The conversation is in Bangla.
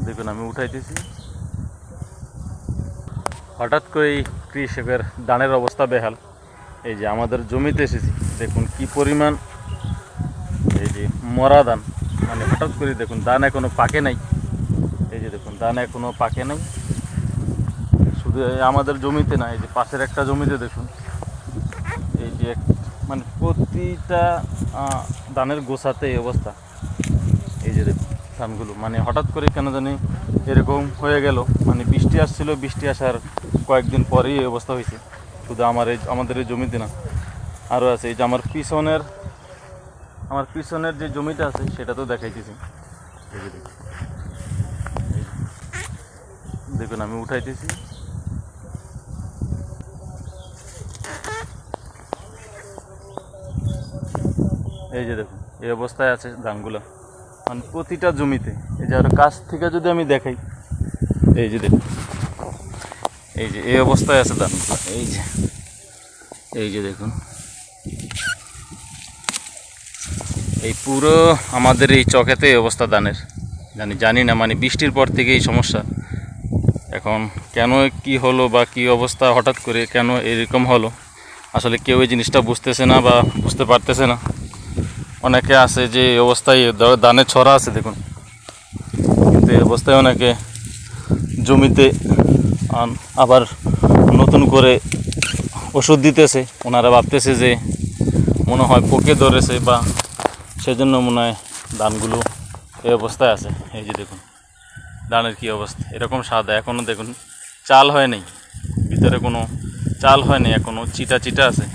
দেখুন আমি উঠাইতেছি। হঠাৎ করে কৃষকের ধানের অবস্থা বেহাল। এই যে আমাদের জমিতে এসেছি, দেখুন কি পরিমাণ এই যে মরা ধান। মানে হঠাৎ করে দেখুন ধান এখনো পাকে নাই। এই যে দেখুন ধান এখনো পাকে নাই। শুধু আমাদের জমিতে না, এই যে পাশের একটা জমিতে দেখুন এই যে মানে প্রতিটা ধানের গোছাতে এই অবস্থা। এই যে দেখুন ধানগুলো মানে হঠাৎ করে কেন জানি এরকম হয়ে গেল। মানে বৃষ্টি আসছিল, বৃষ্টি আসার কয়েকদিন পরেই এই অবস্থা হয়েছে। শুধু আমাদের এই জমিতে না, আরও আছে। এই যে আমার পিছনের যে জমিটা আছে সেটা তো দেখাইতেছি। এই যে দেখুন আমি উঠাইতেছি। এই যে দেখুন এই অবস্থায় আছে ধানগুলো, মানে প্রতিটা জমিতে। এই যে আরো কাছ থেকে যদি আমি দেখাই, এই যে দেখুন এই যে এই অবস্থায় আছে ধানগুলো। এই যে দেখুন এই পুরো আমাদের এই চকেতে এই অবস্থা ধানের। জানি না, মানে বৃষ্টির পর থেকে এই সমস্যা। এখন কেন কি হলো বা কি অবস্থা, হঠাৎ করে কেন এরকম হলো, আসলে কেউ এই জিনিসটা বুঝতেছে না বা বুঝতে পারতেছে না। অনেকে আছে যে এই অবস্থায় ধানের ছড়া আছে দেখুন, কিন্তু এই অবস্থায় অনেকে জমিতে আবার নতুন করে ওষুধ দিতেছে। ওনারা ভাবতেছে যে মনে হয় পোকে ধরেছে, বা সেজন্য মনে হয় ধানগুলো এই অবস্থায় আছে। এই যে দেখুন ধানের কী অবস্থা, এরকম সাদা। এখনও দেখুন চাল হয় নাই, ভিতরে কোনো চাল হয় নাই, এখনও চিটা আছে।